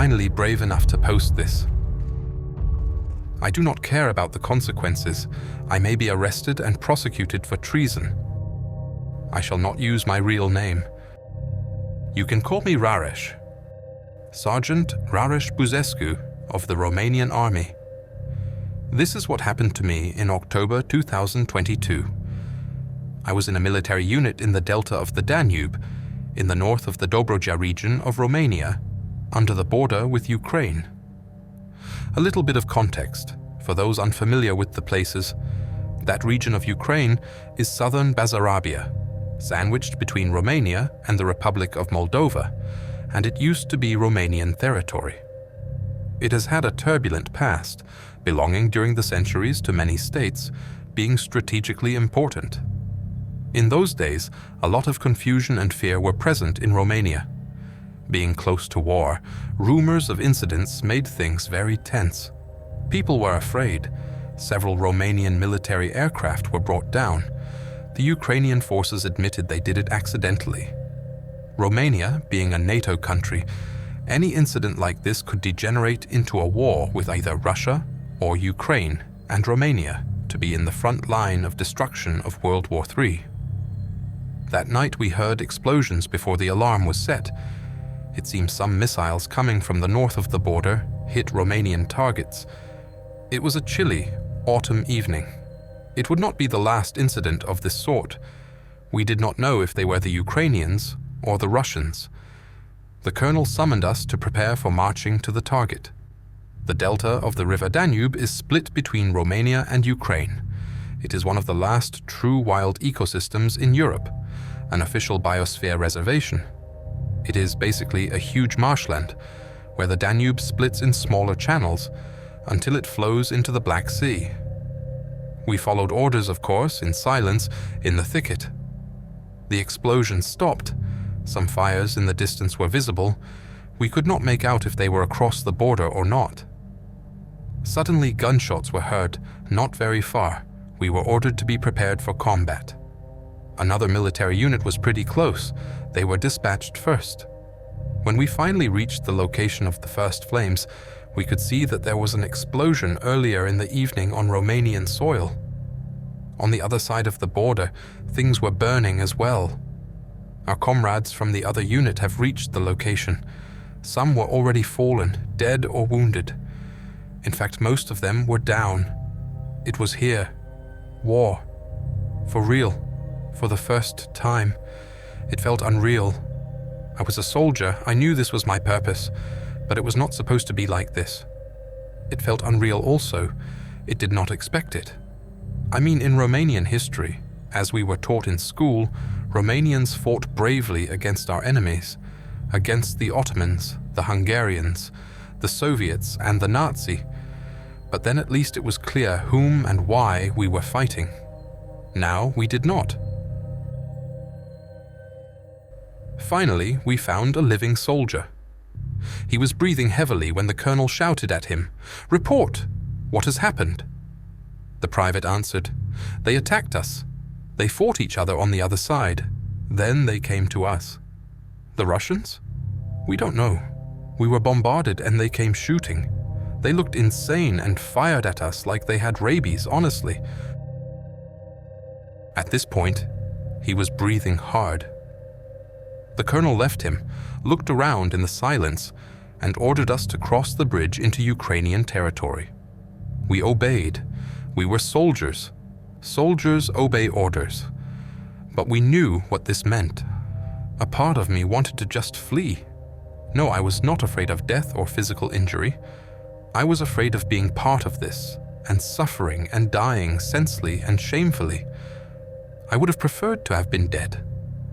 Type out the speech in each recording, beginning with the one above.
finally brave enough to post this. I do not care about the consequences. I may be arrested and prosecuted for treason. I shall not use my real name. You can call me Raresh. Sergeant Raresh Buzescu of the Romanian Army. This is what happened to me in October 2022. I was in a military unit in the delta of the Danube, in the north of the Dobrogea region of Romania, under the border with Ukraine. A little bit of context, for those unfamiliar with the places. That region of Ukraine is southern Bessarabia, sandwiched between Romania and the Republic of Moldova, and it used to be Romanian territory. It has had a turbulent past, belonging during the centuries to many states, being strategically important. In those days, a lot of confusion and fear were present in Romania. Being close to war, rumors of incidents made things very tense. People were afraid. Several Romanian military aircraft were brought down. The Ukrainian forces admitted they did it accidentally. Romania, being a NATO country, any incident like this could degenerate into a war with either Russia or Ukraine and Romania to be in the front line of destruction of World War III. That night we heard explosions before the alarm was set. It seems some missiles coming from the north of the border hit Romanian targets. It was a chilly autumn evening. It would not be the last incident of this sort. We did not know if they were the Ukrainians or the Russians. The colonel summoned us to prepare for marching to the target. The delta of the river Danube is split between Romania and Ukraine. It is one of the last true wild ecosystems in Europe, an official biosphere reservation. It is basically a huge marshland, where the Danube splits in smaller channels until it flows into the Black Sea. We followed orders, of course, in silence, in the thicket. The explosions stopped. Some fires in the distance were visible. We could not make out if they were across the border or not. Suddenly gunshots were heard, not very far. We were ordered to be prepared for combat. Another military unit was pretty close. They were dispatched first. When we finally reached the location of the first flames, we could see that there was an explosion earlier in the evening on Romanian soil. On the other side of the border, things were burning as well. Our comrades from the other unit have reached the location. Some were already fallen, dead or wounded. In fact, most of them were down. It was here. War. For real. For the first time. It felt unreal. I was a soldier. I knew this was my purpose, but it was not supposed to be like this. It felt unreal also. It did not expect it. I mean, in Romanian history, as we were taught in school, Romanians fought bravely against our enemies, against the Ottomans, the Hungarians, the Soviets, and the Nazi. But then at least it was clear whom and why we were fighting. Now we did not. Finally, we found a living soldier. He was breathing heavily when the colonel shouted at him, "Report! What has happened?" The private answered, "They attacked us. They fought each other on the other side. Then they came to us." The Russians? We don't know. We were bombarded and they came shooting. They looked insane and fired at us like they had rabies, honestly. At this point, he was breathing hard. The colonel left him, looked around in the silence, and ordered us to cross the bridge into Ukrainian territory. We obeyed. We were soldiers. Soldiers obey orders. But we knew what this meant. A part of me wanted to just flee. No, I was not afraid of death or physical injury. I was afraid of being part of this, and suffering and dying sensely and shamefully. I would have preferred to have been dead,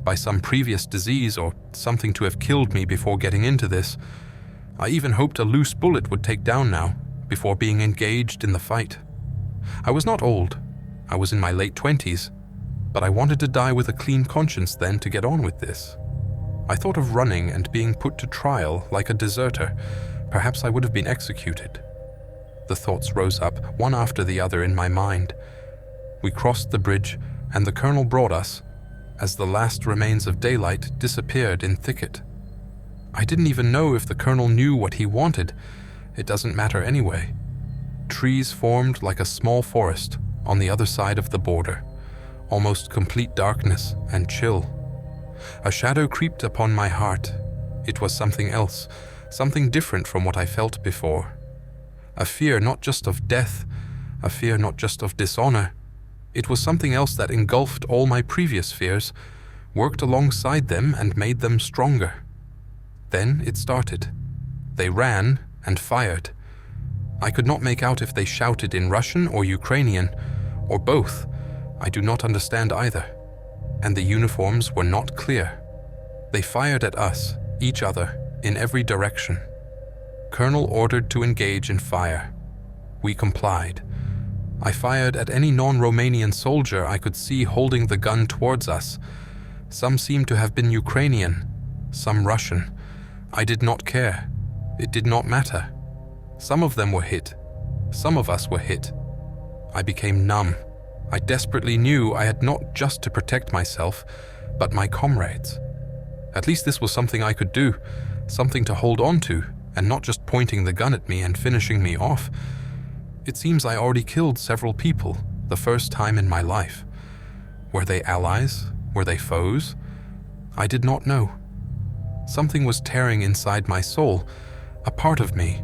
by some previous disease or something to have killed me before getting into this. I even hoped a loose bullet would take down now, before being engaged in the fight. I was not old. I was in my late 20s, but I wanted to die with a clean conscience then to get on with this. I thought of running and being put to trial like a deserter. Perhaps I would have been executed. The thoughts rose up, one after the other in my mind. We crossed the bridge, and the colonel brought us, as the last remains of daylight disappeared in thicket. I didn't even know if the colonel knew what he wanted. It doesn't matter anyway. Trees formed like a small forest on the other side of the border, almost complete darkness and chill. A shadow creeped upon my heart. It was something else, something different from what I felt before. A fear not just of death, a fear not just of dishonor. It was something else that engulfed all my previous fears, worked alongside them and made them stronger. Then it started. They ran and fired. I could not make out if they shouted in Russian or Ukrainian, or both. I do not understand either. And the uniforms were not clear. They fired at us, each other, in every direction. Colonel ordered to engage in fire. We complied. I fired at any non-Romanian soldier I could see holding the gun towards us. Some seemed to have been Ukrainian, some Russian. I did not care. It did not matter. Some of them were hit. Some of us were hit. I became numb. I desperately knew I had not just to protect myself, but my comrades. At least this was something I could do, something to hold on to, and not just pointing the gun at me and finishing me off. It seems I already killed several people, the first time in my life. Were they allies? Were they foes? I did not know. Something was tearing inside my soul, a part of me.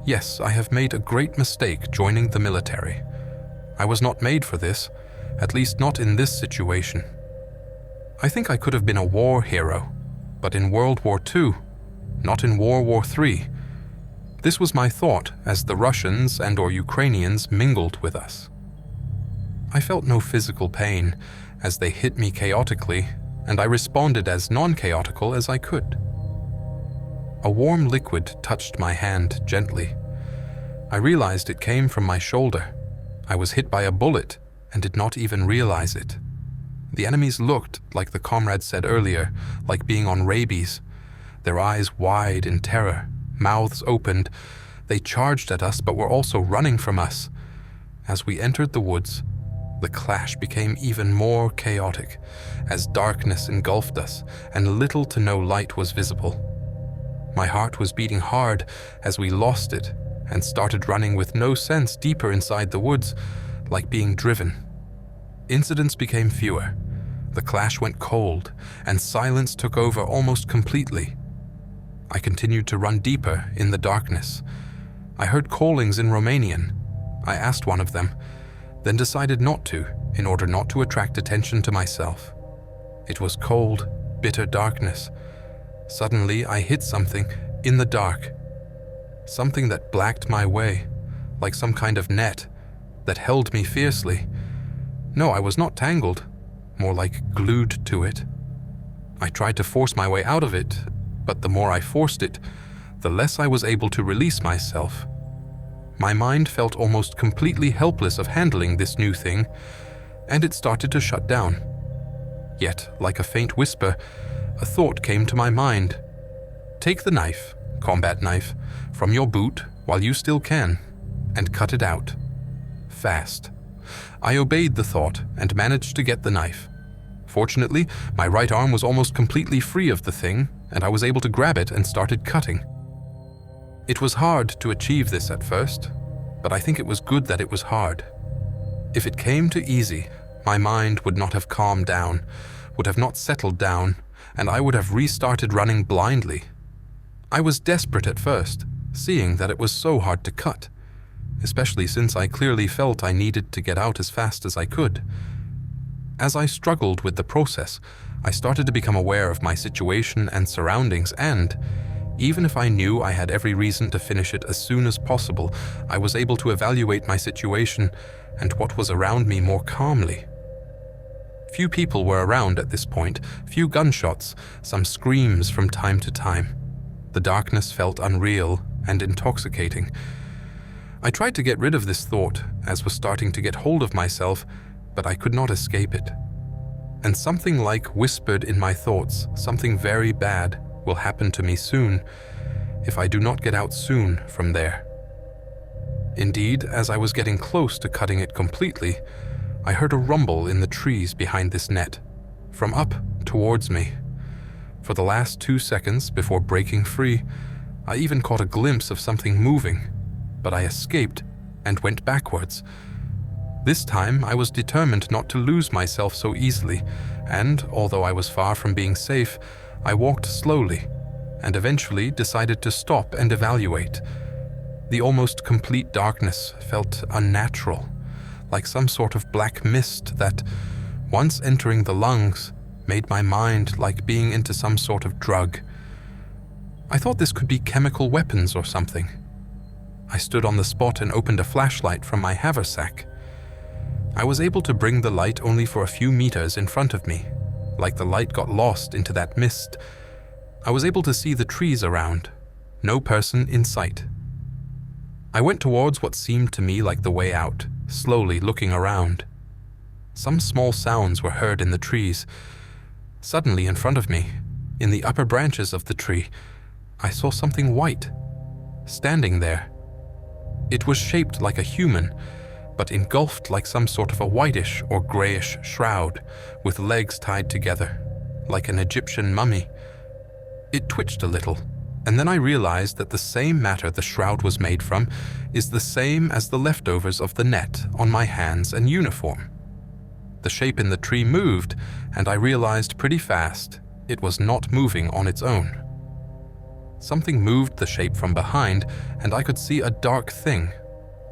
Yes, I have made a great mistake joining the military. I was not made for this, at least not in this situation. I think I could have been a war hero, but in World War II, not in World War III. This was my thought as the Russians and/or Ukrainians mingled with us. I felt no physical pain as they hit me chaotically, and I responded as non-chaotical as I could. A warm liquid touched my hand gently. I realized it came from my shoulder. I was hit by a bullet and did not even realize it. The enemies looked, like the comrade said earlier, like being on rabies. Their eyes wide in terror, mouths opened. They charged at us but were also running from us. As we entered the woods, the clash became even more chaotic as darkness engulfed us and little to no light was visible. My heart was beating hard as we lost it and started running with no sense deeper inside the woods, like being driven. Incidents became fewer. The clash went cold, and silence took over almost completely. I continued to run deeper in the darkness. I heard callings in Romanian. I asked one of them, then decided not to, in order not to attract attention to myself. It was cold, bitter darkness. Suddenly, I hit something in the dark. Something that blacked my way, like some kind of net, that held me fiercely. No, I was not tangled, more like glued to it. I tried to force my way out of it, but the more I forced it, the less I was able to release myself. My mind felt almost completely helpless of handling this new thing, and it started to shut down. Yet, like a faint whisper, a thought came to my mind. Take the knife, combat knife, from your boot while you still can, and cut it out. Fast. I obeyed the thought and managed to get the knife. Fortunately, my right arm was almost completely free of the thing, and I was able to grab it and started cutting. It was hard to achieve this at first, but I think it was good that it was hard. If it came too easy, my mind would not have calmed down, would have not settled down, and I would have restarted running blindly. I was desperate at first, seeing that it was so hard to cut, especially since I clearly felt I needed to get out as fast as I could. As I struggled with the process, I started to become aware of my situation and surroundings, and even if I knew I had every reason to finish it as soon as possible, I was able to evaluate my situation and what was around me more calmly. Few people were around at this point, few gunshots, some screams from time to time. The darkness felt unreal and intoxicating. I tried to get rid of this thought, as was starting to get hold of myself, but I could not escape it. And something like whispered in my thoughts, something very bad will happen to me soon, if I do not get out soon from there. Indeed, as I was getting close to cutting it completely, I heard a rumble in the trees behind this net, from up towards me. For the last 2 seconds before breaking free, I even caught a glimpse of something moving, but I escaped and went backwards. This time, I was determined not to lose myself so easily, and although I was far from being safe, I walked slowly and eventually decided to stop and evaluate. The almost complete darkness felt unnatural, like some sort of black mist that, once entering the lungs, made my mind like being into some sort of drug. I thought this could be chemical weapons or something. I stood on the spot and opened a flashlight from my haversack. I was able to bring the light only for a few meters in front of me, like the light got lost into that mist. I was able to see the trees around, no person in sight. I went towards what seemed to me like the way out, slowly looking around. Some small sounds were heard in the trees. Suddenly in front of me, in the upper branches of the tree, I saw something white, standing there. It was shaped like a human, but engulfed like some sort of a whitish or grayish shroud, with legs tied together, like an Egyptian mummy. It twitched a little, and then I realized that the same matter the shroud was made from is the same as the leftovers of the net on my hands and uniform. The shape in the tree moved, and I realized pretty fast it was not moving on its own. Something moved the shape from behind, and I could see a dark thing,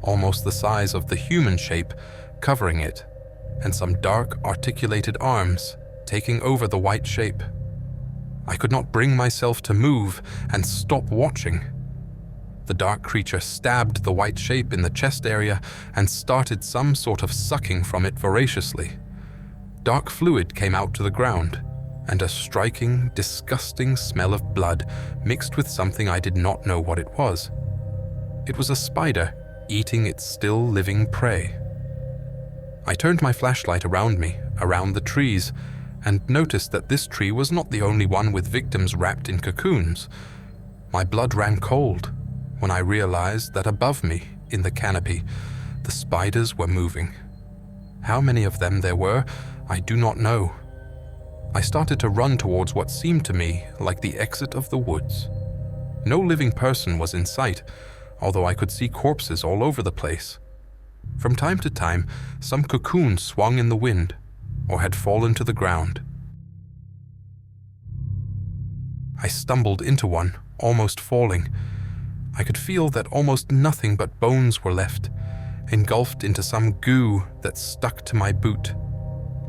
almost the size of the human shape, covering it, and some dark, articulated arms taking over the white shape. I could not bring myself to move and stop watching. The dark creature stabbed the white shape in the chest area and started some sort of sucking from it voraciously. Dark fluid came out to the ground, and a striking, disgusting smell of blood mixed with something I did not know what it was. It was a spider eating its still living prey. I turned my flashlight around me, around the trees, and noticed that this tree was not the only one with victims wrapped in cocoons. My blood ran cold when I realized that above me, in the canopy, the spiders were moving. How many of them there were, I do not know. I started to run towards what seemed to me like the exit of the woods. No living person was in sight, although I could see corpses all over the place. From time to time, some cocoon swung in the wind or had fallen to the ground. I stumbled into one, almost falling. I could feel that almost nothing but bones were left, engulfed into some goo that stuck to my boot,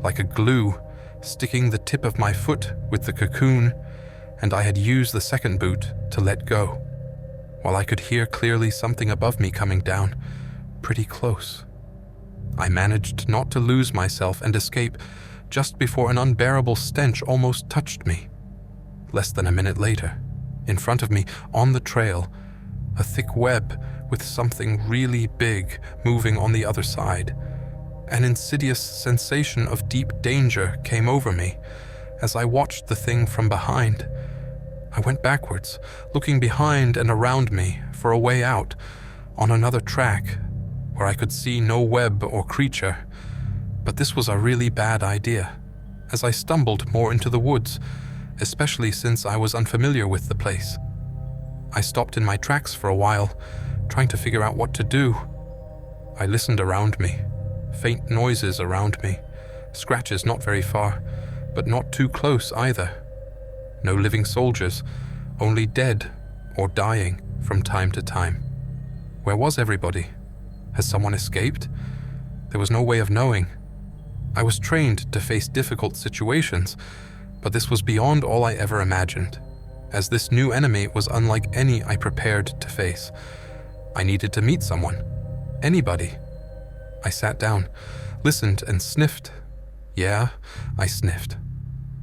like a glue, sticking the tip of my foot with the cocoon, and I had used the second boot to let go, while I could hear clearly something above me coming down, pretty close. I managed not to lose myself and escape just before an unbearable stench almost touched me. Less than a minute later, in front of me, on the trail, a thick web with something really big moving on the other side. An insidious sensation of deep danger came over me as I watched the thing from behind. I went backwards, looking behind and around me for a way out, on another track, where I could see no web or creature. But this was a really bad idea, as I stumbled more into the woods, especially since I was unfamiliar with the place. I stopped in my tracks for a while, trying to figure out what to do. I listened around me. Faint noises around me, scratches not very far, but not too close either. No living soldiers, only dead or dying from time to time. Where was everybody? Had someone escaped? There was no way of knowing. I was trained to face difficult situations, but this was beyond all I ever imagined, as this new enemy was unlike any I prepared to face. I needed to meet someone, anybody. I sat down, listened and sniffed. Yeah, I sniffed.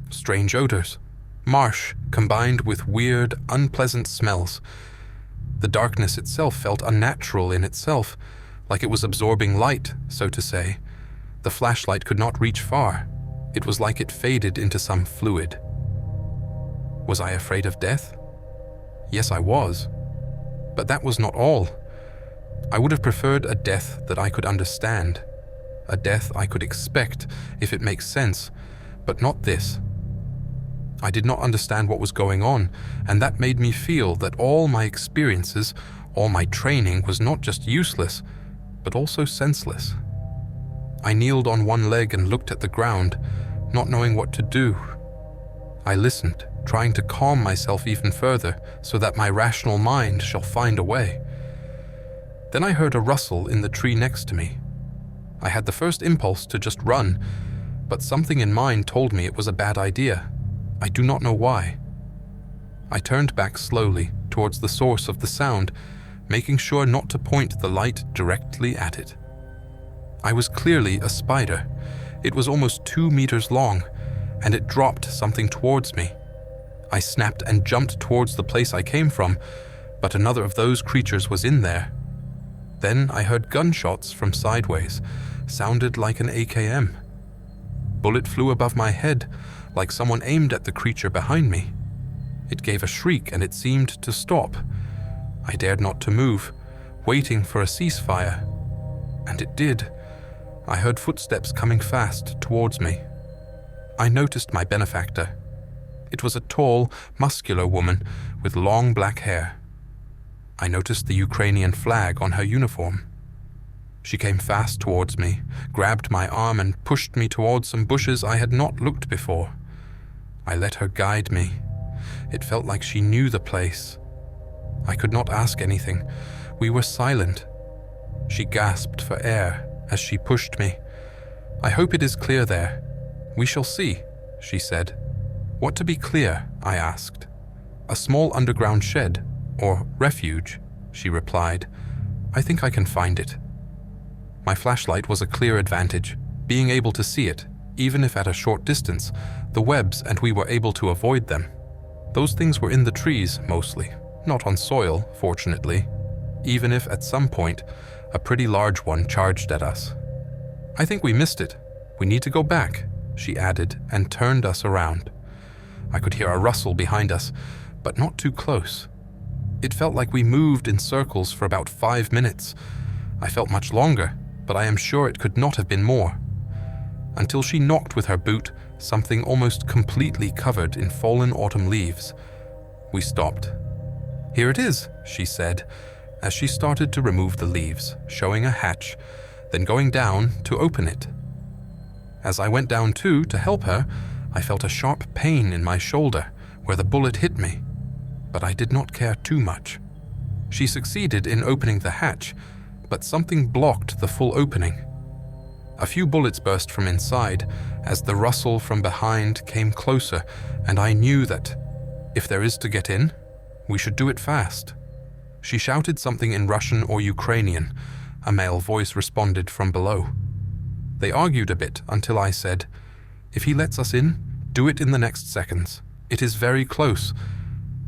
Strange odors, marsh combined with weird, unpleasant smells. The darkness itself felt unnatural in itself, like it was absorbing light, so to say. The flashlight could not reach far. It was like it faded into some fluid. Was I afraid of death? Yes, I was. But that was not all. I would have preferred a death that I could understand, a death I could expect if it makes sense, but not this. I did not understand what was going on, and that made me feel that all my experiences, all my training was not just useless, but also senseless. I kneeled on one leg and looked at the ground, not knowing what to do. I listened, trying to calm myself even further so that my rational mind shall find a way. Then I heard a rustle in the tree next to me. I had the first impulse to just run, but something in mine told me it was a bad idea. I do not know why. I turned back slowly towards the source of the sound, making sure not to point the light directly at it. I was clearly a spider. It was almost 2 meters long, and it dropped something towards me. I snapped and jumped towards the place I came from, but another of those creatures was in there. Then I heard gunshots from sideways, sounded like an AKM. Bullet flew above my head, like someone aimed at the creature behind me. It gave a shriek and it seemed to stop. I dared not to move, waiting for a ceasefire. And it did. I heard footsteps coming fast towards me. I noticed my benefactor. It was a tall, muscular woman with long black hair. I noticed the Ukrainian flag on her uniform. She came fast towards me, grabbed my arm and pushed me towards some bushes I had not looked before. I let her guide me. It felt like she knew the place. I could not ask anything. We were silent. She gasped for air as she pushed me. "I hope it is clear there. We shall see," she said. "What to be clear?" I asked. "A small underground shed, or refuge," she replied. "I think I can find it." My flashlight was a clear advantage, being able to see it, even if at a short distance, the webs, and we were able to avoid them. Those things were in the trees, mostly, not on soil, fortunately, even if at some point, a pretty large one charged at us. "I think we missed it. We need to go back," she added and turned us around. I could hear a rustle behind us, but not too close. It felt like we moved in circles for about 5 minutes. I felt much longer, but I am sure it could not have been more. Until she knocked with her boot something almost completely covered in fallen autumn leaves. We stopped. "Here it is," she said, as she started to remove the leaves, showing a hatch, then going down to open it. As I went down too to help her, I felt a sharp pain in my shoulder where the bullet hit me, but I did not care too much. She succeeded in opening the hatch, but something blocked the full opening. A few bullets burst from inside as the rustle from behind came closer, and I knew that, if there is to get in, we should do it fast. She shouted something in Russian or Ukrainian. A male voice responded from below. They argued a bit until I said, "If he lets us in, do it in the next seconds. It is very close,"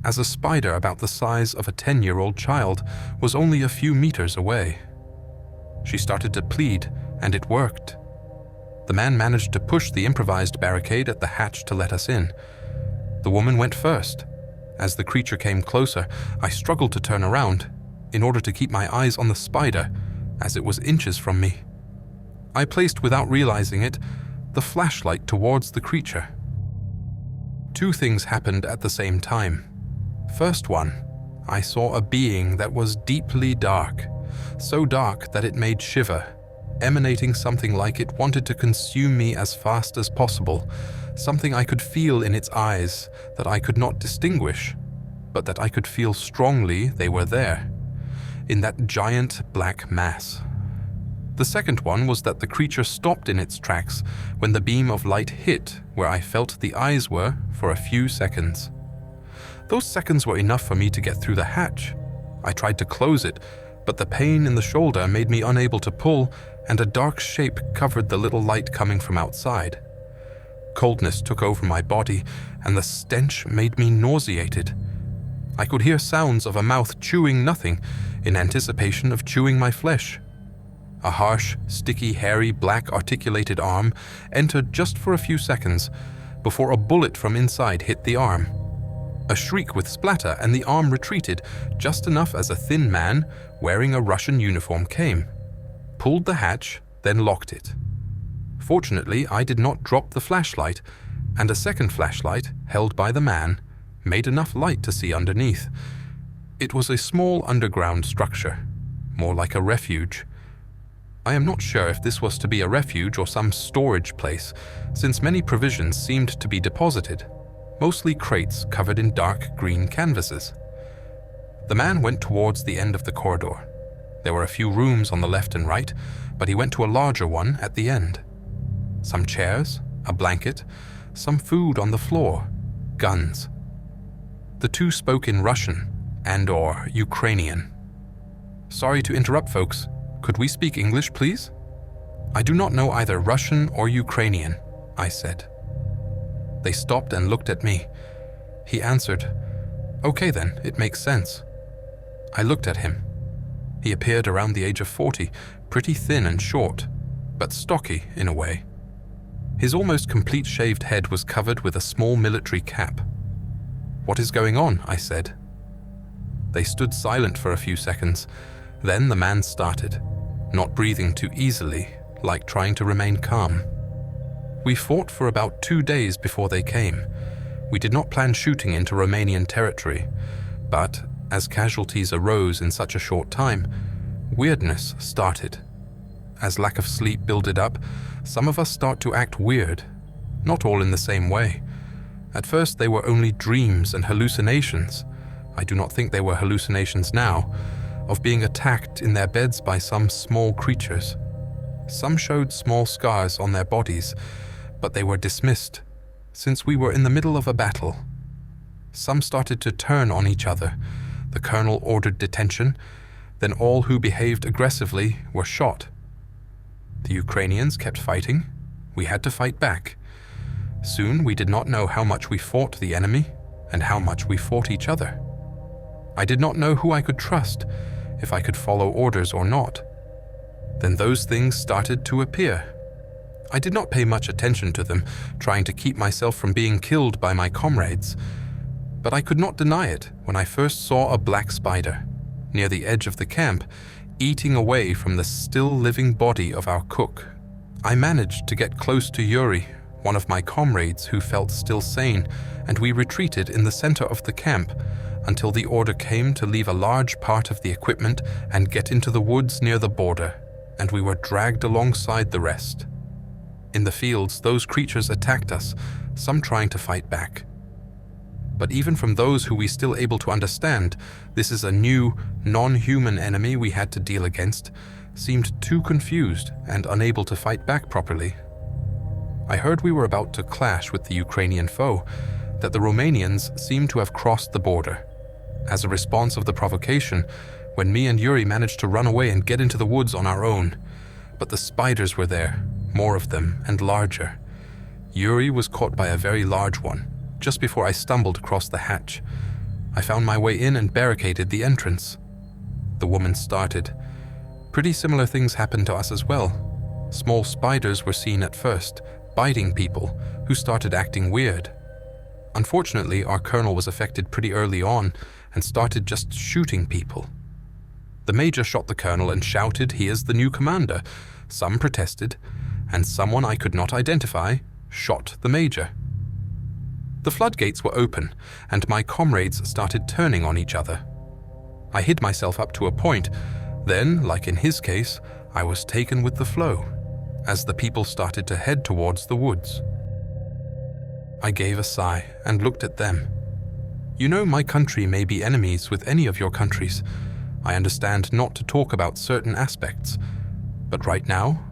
as a spider about the size of a 10-year-old child was only a few meters away. She started to plead, and it worked. The man managed to push the improvised barricade at the hatch to let us in. The woman went first. As the creature came closer, I struggled to turn around in order to keep my eyes on the spider, as it was inches from me. I placed, without realizing it, the flashlight towards the creature. 2 things happened at the same time. First one, I saw a being that was deeply dark, so dark that it made shiver, emanating something like it wanted to consume me as fast as possible, something I could feel in its eyes that I could not distinguish, but that I could feel strongly they were there, in that giant black mass. The second one was that the creature stopped in its tracks when the beam of light hit where I felt the eyes were for a few seconds. Those seconds were enough for me to get through the hatch. I tried to close it, but the pain in the shoulder made me unable to pull, and a dark shape covered the little light coming from outside. Coldness took over my body, and the stench made me nauseated. I could hear sounds of a mouth chewing nothing in anticipation of chewing my flesh. A harsh, sticky, hairy, black articulated arm entered just for a few seconds before a bullet from inside hit the arm. A shriek with splatter, and the arm retreated just enough as a thin man wearing a Russian uniform came, pulled the hatch, then locked it. Fortunately, I did not drop the flashlight, and a second flashlight, held by the man, made enough light to see underneath. It was a small underground structure, more like a refuge. I am not sure if this was to be a refuge or some storage place, since many provisions seemed to be deposited, mostly crates covered in dark green canvases. The man went towards the end of the corridor. There were a few rooms on the left and right, but he went to a larger one at the end. Some chairs, a blanket, some food on the floor, guns. The two spoke in Russian and/or Ukrainian. "Sorry to interrupt, folks. Could we speak English, please?" "I do not know either Russian or Ukrainian," I said. They stopped and looked at me. He answered, "Okay then, it makes sense." I looked at him. He appeared around the age of 40, pretty thin and short, but stocky in a way. His almost complete shaved head was covered with a small military cap. "What is going on?" I said. They stood silent for a few seconds. Then the man started, not breathing too easily, like trying to remain calm. We fought for about 2 days before they came. We did not plan shooting into Romanian territory, but as casualties arose in such a short time, weirdness started. As lack of sleep builded up, some of us start to act weird, not all in the same way. At first they were only dreams and hallucinations. I do not think they were hallucinations now, of being attacked in their beds by some small creatures. Some showed small scars on their bodies, but they were dismissed, since we were in the middle of a battle. Some started to turn on each other. The colonel ordered detention, then all who behaved aggressively were shot. The Ukrainians kept fighting. We had to fight back. Soon we did not know how much we fought the enemy and how much we fought each other. I did not know who I could trust, if I could follow orders or not. Then those things started to appear. I did not pay much attention to them, trying to keep myself from being killed by my comrades. But I could not deny it when I first saw a black spider, near the edge of the camp, eating away from the still living body of our cook. I managed to get close to Yuri, one of my comrades who felt still sane, and we retreated in the center of the camp, until the order came to leave a large part of the equipment and get into the woods near the border, and we were dragged alongside the rest. In the fields, those creatures attacked us, some trying to fight back. But even from those who we still able to understand, this is a new, non-human enemy we had to deal against, seemed too confused and unable to fight back properly. I heard we were about to clash with the Ukrainian foe, that the Romanians seemed to have crossed the border. As a response of the provocation, when me and Yuri managed to run away and get into the woods on our own. But the spiders were there, more of them and larger. Yuri was caught by a very large one, just before I stumbled across the hatch. I found my way in and barricaded the entrance. The woman started. Pretty similar things happened to us as well. Small spiders were seen at first, biting people, who started acting weird. Unfortunately, our colonel was affected pretty early on and started just shooting people. The major shot the colonel and shouted he is the new commander. Some protested, and someone I could not identify shot the major. The floodgates were open, and my comrades started turning on each other. I hid myself up to a point, then, like in his case, I was taken with the flow, as the people started to head towards the woods. I gave a sigh and looked at them. You know, my country may be enemies with any of your countries. I understand not to talk about certain aspects, but right now,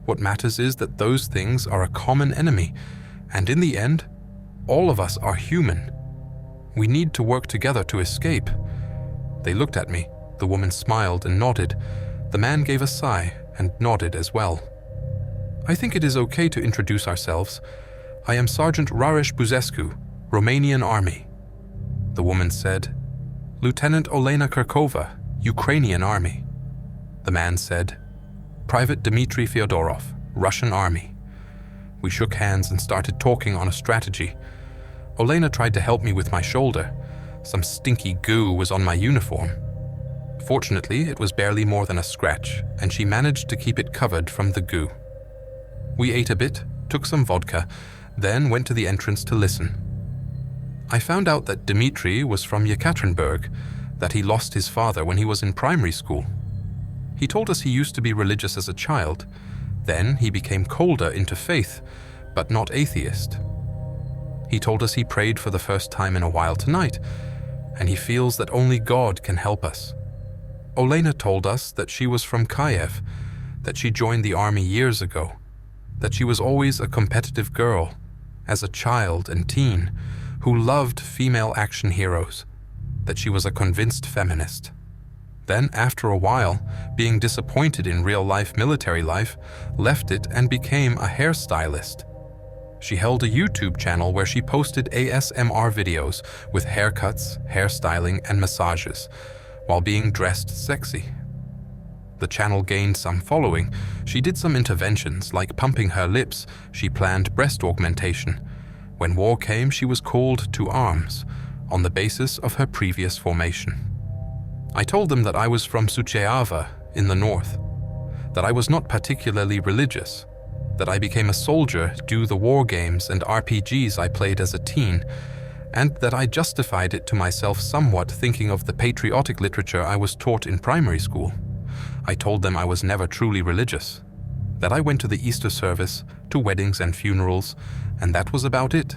what matters is that those things are a common enemy, and in the end, all of us are human. We need to work together to escape. They looked at me. The woman smiled and nodded. The man gave a sigh and nodded as well. I think it is okay to introduce ourselves. I am Sergeant Raresh Buzescu, Romanian Army. The woman said, Lieutenant Olena Kirkova, Ukrainian Army. The man said, Private Dmitry Fyodorov, Russian Army. We shook hands and started talking on a strategy. Olena tried to help me with my shoulder. Some stinky goo was on my uniform. Fortunately, it was barely more than a scratch, and she managed to keep it covered from the goo. We ate a bit, took some vodka, then went to the entrance to listen. I found out that Dmitri was from Yekaterinburg, that he lost his father when he was in primary school. He told us he used to be religious as a child. Then he became colder into faith, but not atheist. He told us he prayed for the first time in a while tonight, and he feels that only God can help us. Olena told us that she was from Kiev, that she joined the army years ago, that she was always a competitive girl, as a child and teen, who loved female action heroes, that she was a convinced feminist. Then, after a while, being disappointed in real-life military life, left it and became a hairstylist. She held a YouTube channel where she posted ASMR videos with haircuts, hairstyling, and massages, while being dressed sexy. The channel gained some following. She did some interventions, like pumping her lips. She planned breast augmentation. When war came, she was called to arms, on the basis of her previous formation. I told them that I was from Suceava in the north, that I was not particularly religious, that I became a soldier due to the war games and RPGs I played as a teen, and that I justified it to myself somewhat thinking of the patriotic literature I was taught in primary school. I told them I was never truly religious, that I went to the Easter service, to weddings and funerals, and that was about it.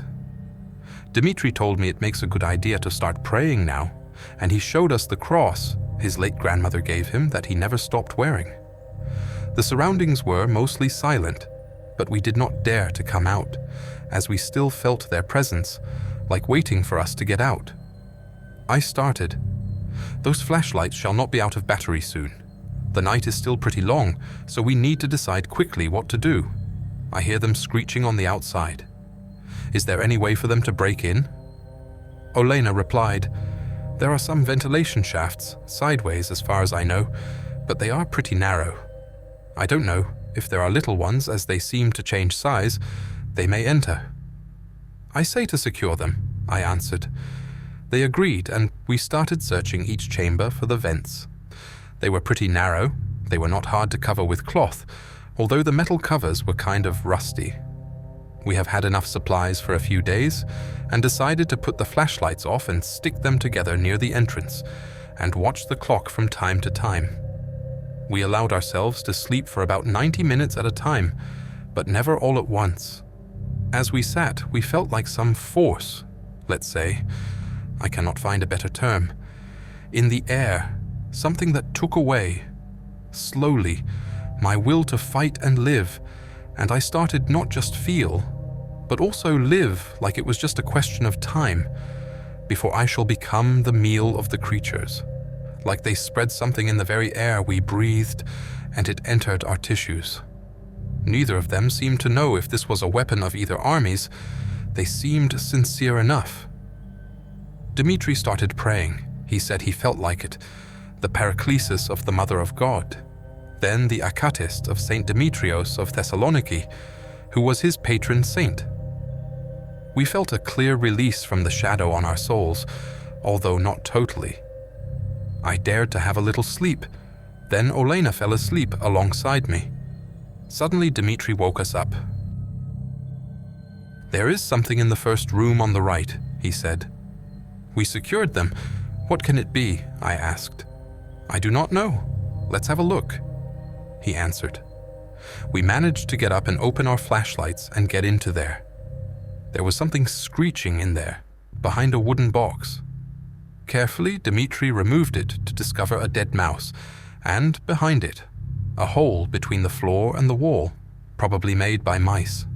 Dmitri told me it makes a good idea to start praying now, and he showed us the cross his late grandmother gave him that he never stopped wearing. The surroundings were mostly silent, but we did not dare to come out, as we still felt their presence, like waiting for us to get out. I started. Those flashlights shall not be out of battery soon. The night is still pretty long, so we need to decide quickly what to do. I hear them screeching on the outside. Is there any way for them to break in? Olena replied, "There are some ventilation shafts, sideways as far as I know, but they are pretty narrow. I don't know if there are little ones, as they seem to change size. They may enter." "I say to secure them," I answered. They agreed, and we started searching each chamber for the vents. They were pretty narrow. They were not hard to cover with cloth, although the metal covers were kind of rusty. We have had enough supplies for a few days and decided to put the flashlights off and stick them together near the entrance and watch the clock from time to time. We allowed ourselves to sleep for about 90 minutes at a time, but never all at once. As we sat, we felt like some force, let's say, I cannot find a better term, in the air, something that took away, slowly, my will to fight and live, and I started not just feel, but also live like it was just a question of time, before I shall become the meal of the creatures, like they spread something in the very air we breathed, and it entered our tissues. Neither of them seemed to know if this was a weapon of either armies. They seemed sincere enough. Dmitri started praying. He said he felt like it, the Paraclesis of the Mother of God, then the Akatist of Saint Demetrios of Thessaloniki, who was his patron saint. We felt a clear release from the shadow on our souls, although not totally. I dared to have a little sleep. Then Olena fell asleep alongside me. Suddenly Dmitri woke us up. "There is something in the first room on the right," he said. "We secured them. What can it be?" I asked. "I do not know. Let's have a look," he answered. We managed to get up and open our flashlights and get into there. There was something screeching in there, behind a wooden box. Carefully, Dmitri removed it to discover a dead mouse, and behind it, a hole between the floor and the wall, probably made by mice.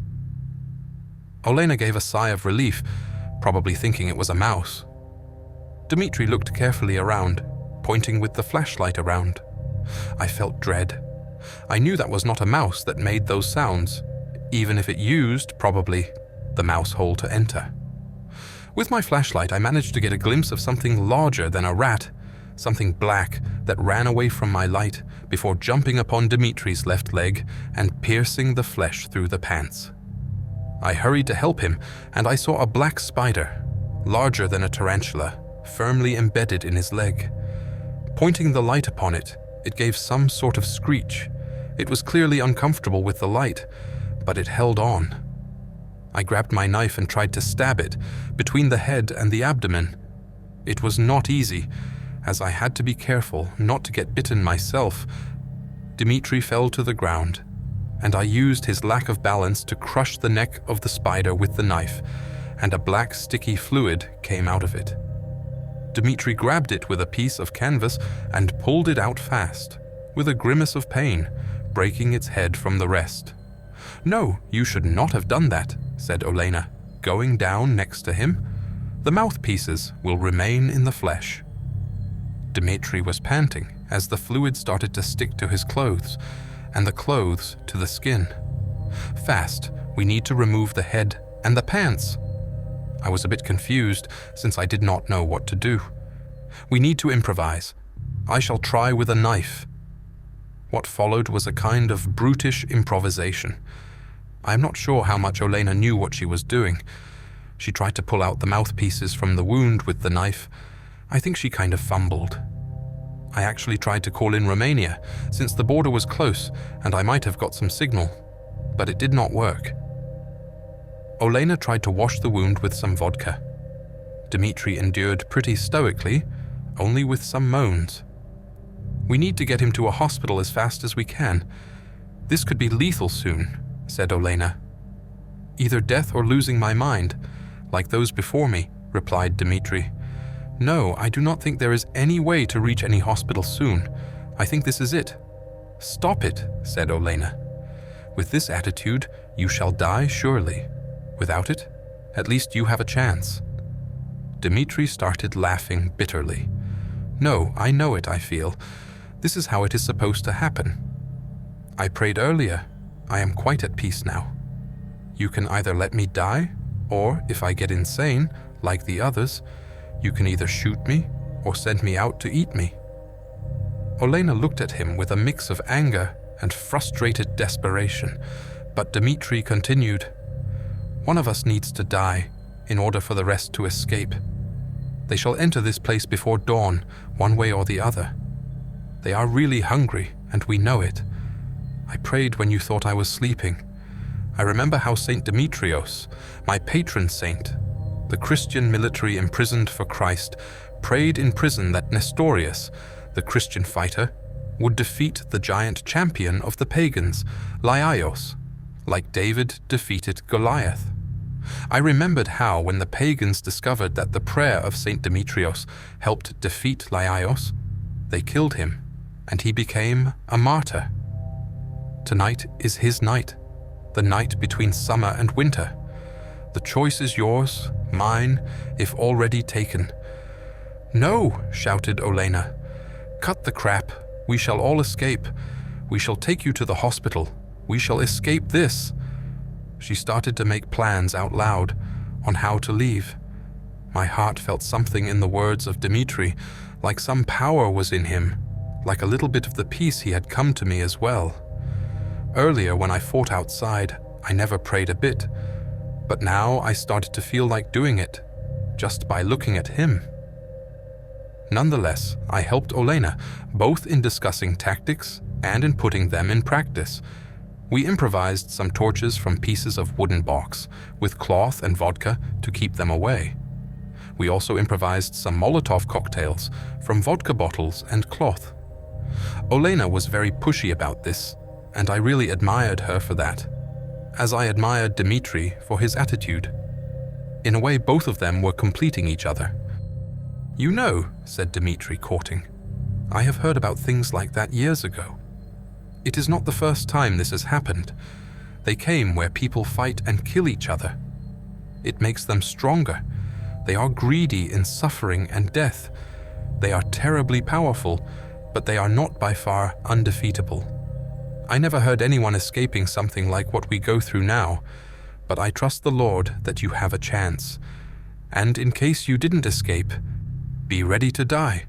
Olena gave a sigh of relief, probably thinking it was a mouse. Dmitri looked carefully around, pointing with the flashlight around. I felt dread. I knew that was not a mouse that made those sounds, even if it used, probably, the mouse hole to enter. With my flashlight, I managed to get a glimpse of something larger than a rat, something black that ran away from my light before jumping upon Dmitri's left leg and piercing the flesh through the pants. I hurried to help him, and I saw a black spider, larger than a tarantula, firmly embedded in his leg. Pointing the light upon it, it gave some sort of screech. It was clearly uncomfortable with the light, but it held on. I grabbed my knife and tried to stab it, between the head and the abdomen. It was not easy, as I had to be careful not to get bitten myself. Dmitri fell to the ground, and I used his lack of balance to crush the neck of the spider with the knife, and a black sticky fluid came out of it. Dmitri grabbed it with a piece of canvas and pulled it out fast, with a grimace of pain, breaking its head from the rest. "No, you should not have done that," said Olena, going down next to him. "The mouthpieces will remain in the flesh." Dmitri was panting as the fluid started to stick to his clothes, and the clothes to the skin. "Fast, we need to remove the head and the pants." I was a bit confused since I did not know what to do. "We need to improvise. I shall try with a knife." What followed was a kind of brutish improvisation. I am not sure how much Olena knew what she was doing. She tried to pull out the mouthpieces from the wound with the knife. I think she kind of fumbled. I actually tried to call in Romania, since the border was close and I might have got some signal, but it did not work. Olena tried to wash the wound with some vodka. Dmitri endured pretty stoically, only with some moans. "We need to get him to a hospital as fast as we can. This could be lethal soon," said Olena. "Either death or losing my mind, like those before me," replied Dmitri. "No, I do not think there is any way to reach any hospital soon. I think this is it." "Stop it," said Olena. "With this attitude, you shall die surely. Without it, at least you have a chance." Dmitri started laughing bitterly. "No, I know it, I feel. This is how it is supposed to happen. I prayed earlier. I am quite at peace now. You can either let me die, or if I get insane, like the others, you can either shoot me or send me out to eat me." Olena looked at him with a mix of anger and frustrated desperation, but Dmitri continued, "One of us needs to die in order for the rest to escape. They shall enter this place before dawn, one way or the other. They are really hungry, and we know it. I prayed when you thought I was sleeping. I remember how Saint Demetrios, my patron saint, the Christian military imprisoned for Christ, prayed in prison that Nestorius, the Christian fighter, would defeat the giant champion of the pagans, Laios, like David defeated Goliath. I remembered how, when the pagans discovered that the prayer of Saint Demetrios helped defeat Laios, they killed him, and he became a martyr. Tonight is his night, the night between summer and winter. The choice is yours, mine, if already taken." "No," shouted Olena. "Cut the crap. We shall all escape. We shall take you to the hospital. We shall escape this." She started to make plans out loud on how to leave. My heart felt something in the words of Dmitri, like some power was in him, like a little bit of the peace he had come to me as well. Earlier, when I fought outside, I never prayed a bit, but now I started to feel like doing it, just by looking at him. Nonetheless, I helped Olena, both in discussing tactics and in putting them in practice. We improvised some torches from pieces of wooden box, with cloth and vodka to keep them away. We also improvised some Molotov cocktails from vodka bottles and cloth. Olena was very pushy about this, and I really admired her for that, as I admired Dmitri for his attitude. In a way, both of them were completing each other. "You know," said Dmitri, courting, "I have heard about things like that years ago. It is not the first time this has happened. They came where people fight and kill each other. It makes them stronger. They are greedy in suffering and death. They are terribly powerful, but they are not by far undefeatable. I never heard anyone escaping something like what we go through now, but I trust the Lord that you have a chance. And in case you didn't escape, be ready to die.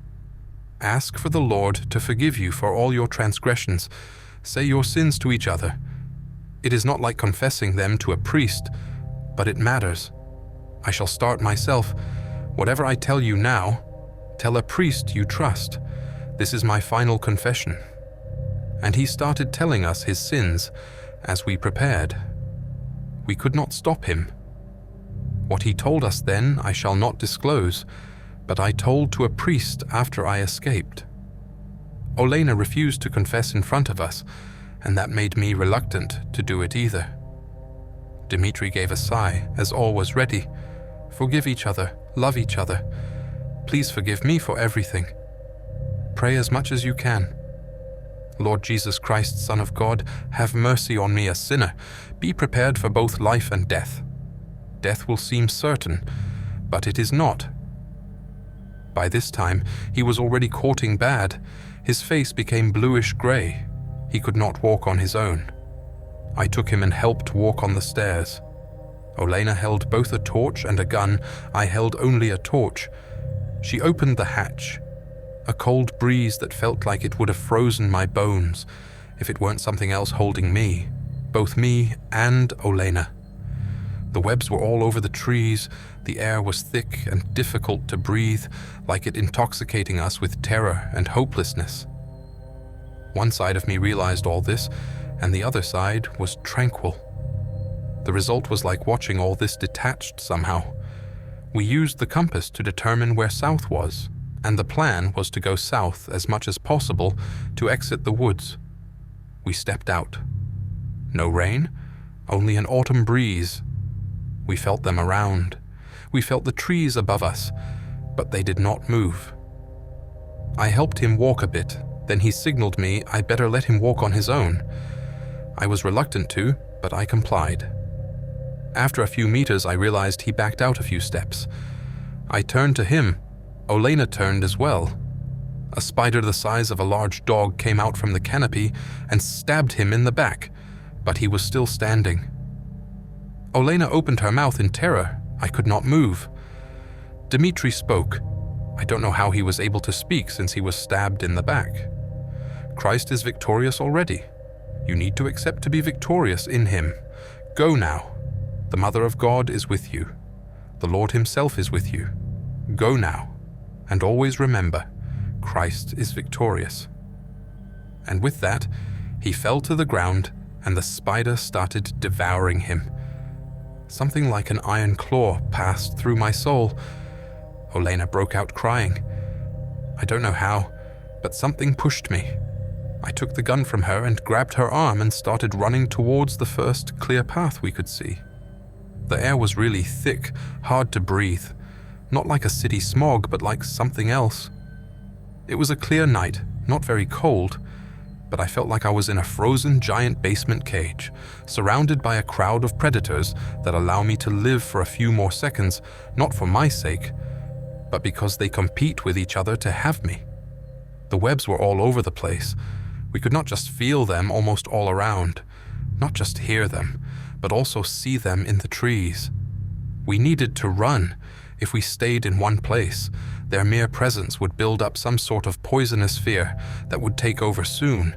Ask for the Lord to forgive you for all your transgressions. Say your sins to each other. It is not like confessing them to a priest, but it matters. I shall start myself. Whatever I tell you now, tell a priest you trust. This is my final confession." And he started telling us his sins as we prepared. We could not stop him What he told us then I shall not disclose, but I told to a priest after I escaped. Olena refused to confess in front of us, and that made me reluctant to do it either. Dmitri gave a sigh as all was ready. Forgive each other, love each other. Please forgive me for everything. Pray as much as you can. Lord Jesus Christ, Son of God, have mercy on me, a sinner. Be prepared for both life and death. Death will seem certain, but it is not. By this time, he was already courting bad. His face became bluish-gray. He could not walk on his own. I took him and helped walk on the stairs. Olena held both a torch and a gun. I held only a torch. She opened the hatch. A cold breeze that felt like it would have frozen my bones if it weren't something else holding me, both me and Olena. The webs were all over the trees. The air was thick and difficult to breathe, like it intoxicating us with terror and hopelessness. One side of me realized all this, and the other side was tranquil. The result was like watching all this detached somehow. We used the compass to determine where south was, and the plan was to go south as much as possible to exit the woods. We stepped out. No rain, only an autumn breeze. We felt them around. We felt the trees above us, but they did not move. I helped him walk a bit, then he signaled me I better let him walk on his own. I was reluctant to, but I complied. After a few meters, I realized he backed out a few steps. I turned to him. Olena turned as well. A spider the size of a large dog came out from the canopy and stabbed him in the back, but he was still standing. Olena opened her mouth in terror. I could not move. Dmitri spoke. I don't know how he was able to speak since he was stabbed in the back. Christ is victorious already. You need to accept to be victorious in him. Go now. The Mother of God is with you. The Lord himself is with you. Go now. And always remember, Christ is victorious. And with that, he fell to the ground, and the spider started devouring him. Something like an iron claw passed through my soul. Olena broke out crying. I don't know how, but something pushed me. I took the gun from her and grabbed her arm and started running towards the first clear path we could see. The air was really thick, hard to breathe. Not like a city smog, but like something else. It was a clear night, not very cold, but I felt like I was in a frozen giant basement cage, surrounded by a crowd of predators that allow me to live for a few more seconds, not for my sake, but because they compete with each other to have me. The webs were all over the place. We could not just feel them almost all around, not just hear them, but also see them in the trees. We needed to run. If we stayed in one place, their mere presence would build up some sort of poisonous fear that would take over soon,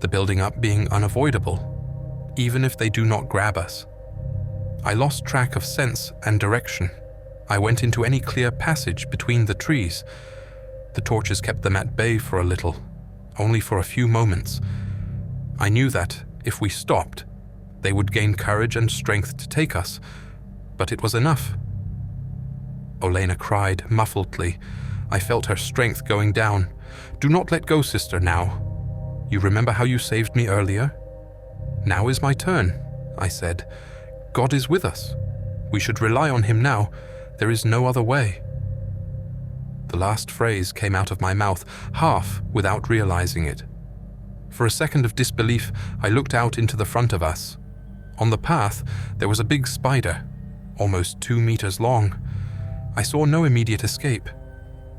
the building up being unavoidable, even if they do not grab us. I lost track of sense and direction. I went into any clear passage between the trees. The torches kept them at bay for a little, only for a few moments. I knew that, if we stopped, they would gain courage and strength to take us, but it was enough. Olena cried muffledly. I felt her strength going down. Do not let go, sister, now. You remember how you saved me earlier? Now is my turn, I said. God is with us. We should rely on him now. There is no other way. The last phrase came out of my mouth, half without realizing it. For a second of disbelief, I looked out into the front of us. On the path, there was a big spider, almost 2 meters long. I saw no immediate escape.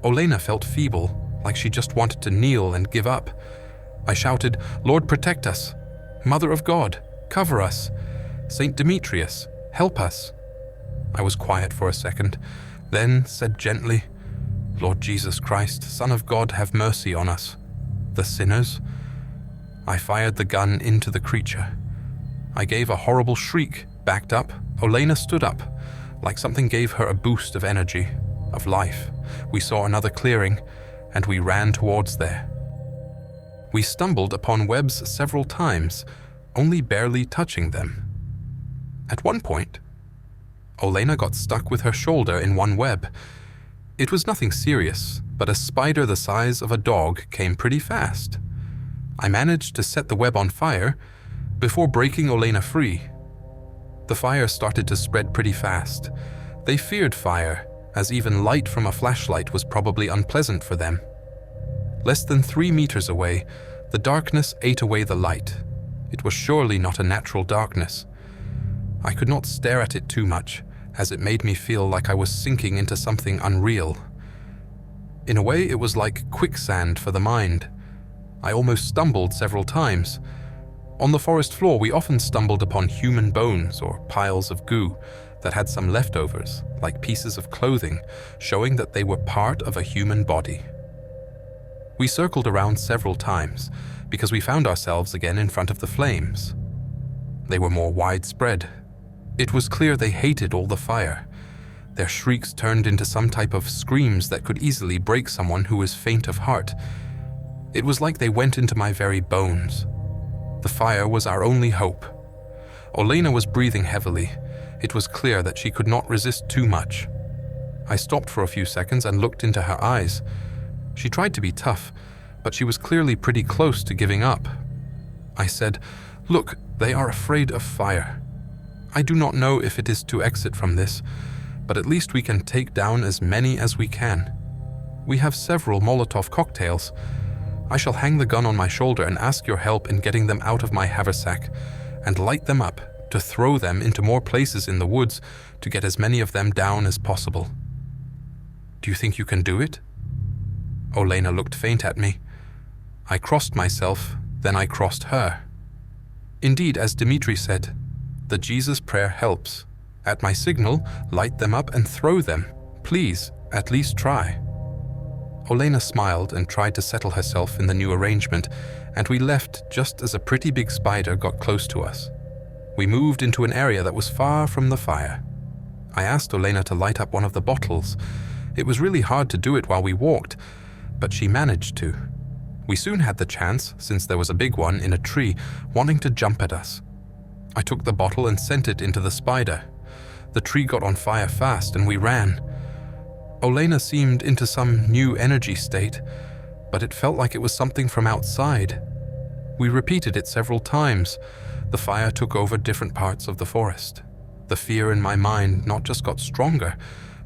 Olena felt feeble, like she just wanted to kneel and give up. I shouted, Lord, protect us. Mother of God, cover us. Saint Demetrius, help us. I was quiet for a second, then said gently, Lord Jesus Christ, Son of God, have mercy on us, the sinners. I fired the gun into the creature. I gave a horrible shriek, backed up. Olena stood up, like something gave her a boost of energy, of life. We saw another clearing, and we ran towards there. We stumbled upon webs several times, only barely touching them. At one point, Olena got stuck with her shoulder in one web. It was nothing serious, but a spider the size of a dog came pretty fast. I managed to set the web on fire before breaking Olena free. The fire started to spread pretty fast. They feared fire, as even light from a flashlight was probably unpleasant for them. Less than 3 meters away, the darkness ate away the light. It was surely not a natural darkness. I could not stare at it too much, as it made me feel like I was sinking into something unreal. In a way, it was like quicksand for the mind. I almost stumbled several times. On the forest floor, we often stumbled upon human bones or piles of goo that had some leftovers, like pieces of clothing, showing that they were part of a human body. We circled around several times because we found ourselves again in front of the flames. They were more widespread. It was clear they hated all the fire. Their shrieks turned into some type of screams that could easily break someone who was faint of heart. It was like they went into my very bones. The fire was our only hope. Olena was breathing heavily. It was clear that she could not resist too much. I stopped for a few seconds and looked into her eyes. She tried to be tough, but she was clearly pretty close to giving up. I said, "Look, they are afraid of fire. I do not know if it is to exit from this, but at least we can take down as many as we can. We have several Molotov cocktails. I shall hang the gun on my shoulder and ask your help in getting them out of my haversack and light them up to throw them into more places in the woods to get as many of them down as possible. Do you think you can do it?" Olena looked faint at me. I crossed myself, then I crossed her. Indeed, as Dimitri said, the Jesus prayer helps. At my signal, light them up and throw them. Please, at least try. Olena smiled and tried to settle herself in the new arrangement, and we left just as a pretty big spider got close to us. We moved into an area that was far from the fire. I asked Olena to light up one of the bottles. It was really hard to do it while we walked, but she managed to. We soon had the chance, since there was a big one in a tree wanting to jump at us. I took the bottle and sent it into the spider. The tree got on fire fast and we ran. Olena seemed into some new energy state, but it felt like it was something from outside. We repeated it several times. The fire took over different parts of the forest. The fear in my mind not just got stronger,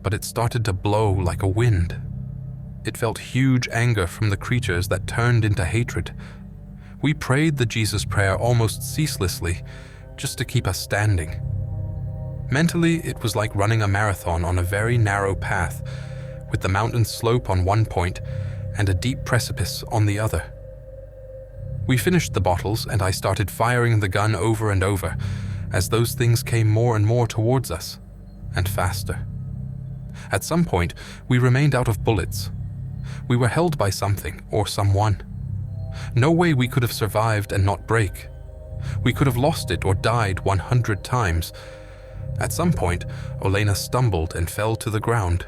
but it started to blow like a wind. It felt huge anger from the creatures that turned into hatred. We prayed the Jesus prayer almost ceaselessly, just to keep us standing. Mentally, it was like running a marathon on a very narrow path, with the mountain slope on one point and a deep precipice on the other. We finished the bottles and I started firing the gun over and over as those things came more and more towards us, and faster. At some point, we remained out of bullets. We were held by something or someone. No way we could have survived and not break. We could have lost it or died 100 times. At some point, Olena stumbled and fell to the ground.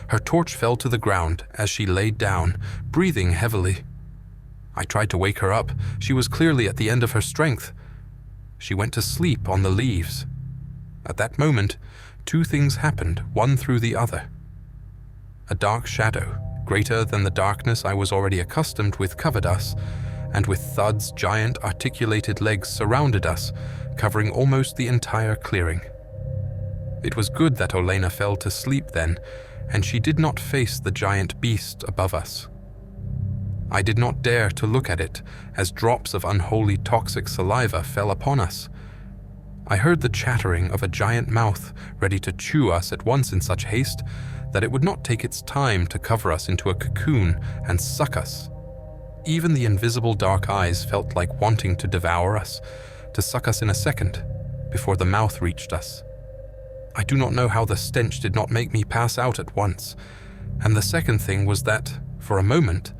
Her torch fell to the ground as she laid down, breathing heavily. I tried to wake her up. She was clearly at the end of her strength. She went to sleep on the leaves. At that moment, two things happened, one through the other. A dark shadow, greater than the darkness I was already accustomed with, covered us, and with thuds, giant articulated legs surrounded us, covering almost the entire clearing. It was good that Olena fell to sleep then, and she did not face the giant beast above us. I did not dare to look at it, as drops of unholy toxic saliva fell upon us. I heard the chattering of a giant mouth ready to chew us at once in such haste that it would not take its time to cover us into a cocoon and suck us. Even the invisible dark eyes felt like wanting to devour us, to suck us in a second, before the mouth reached us. I do not know how the stench did not make me pass out at once, and the second thing was that, for a moment,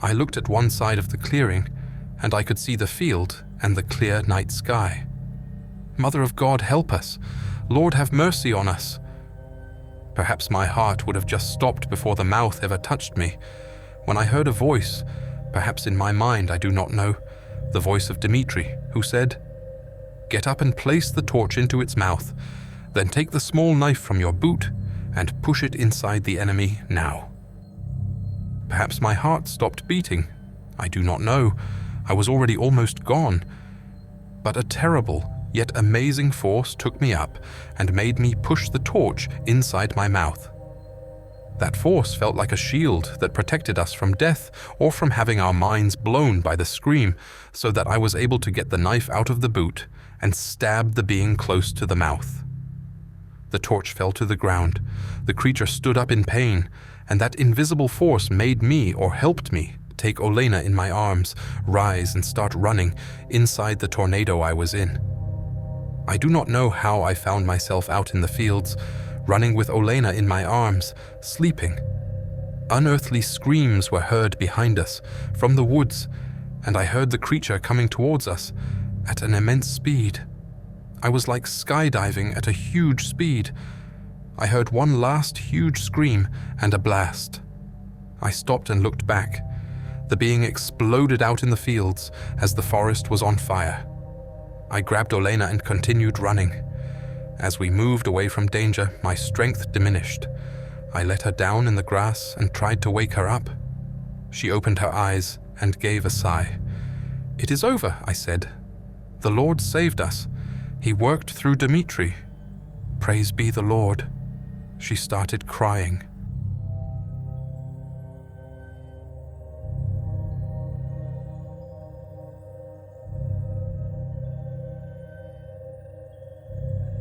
I looked at one side of the clearing, and I could see the field and the clear night sky. Mother of God, help us! Lord, have mercy on us! Perhaps my heart would have just stopped before the mouth ever touched me, when I heard a voice, perhaps in my mind, I do not know, the voice of Dimitri, who said, "Get up and place the torch into its mouth. Then take the small knife from your boot and push it inside the enemy now." Perhaps my heart stopped beating. I do not know. I was already almost gone. But a terrible, yet amazing force took me up and made me push the torch inside my mouth. That force felt like a shield that protected us from death or from having our minds blown by the scream, so that I was able to get the knife out of the boot and stab the being close to the mouth. The torch fell to the ground. The creature stood up in pain, and that invisible force made me, or helped me, take Olena in my arms, rise and start running inside the tornado I was in. I do not know how I found myself out in the fields, running with Olena in my arms, sleeping. Unearthly screams were heard behind us, from the woods, and I heard the creature coming towards us at an immense speed. I was like skydiving at a huge speed. I heard one last huge scream and a blast. I stopped and looked back. The being exploded out in the fields as the forest was on fire. I grabbed Olena and continued running. As we moved away from danger, my strength diminished. I let her down in the grass and tried to wake her up. She opened her eyes and gave a sigh. "It is over," I said. "The Lord saved us. He worked through Dimitri. Praise be the Lord." She started crying.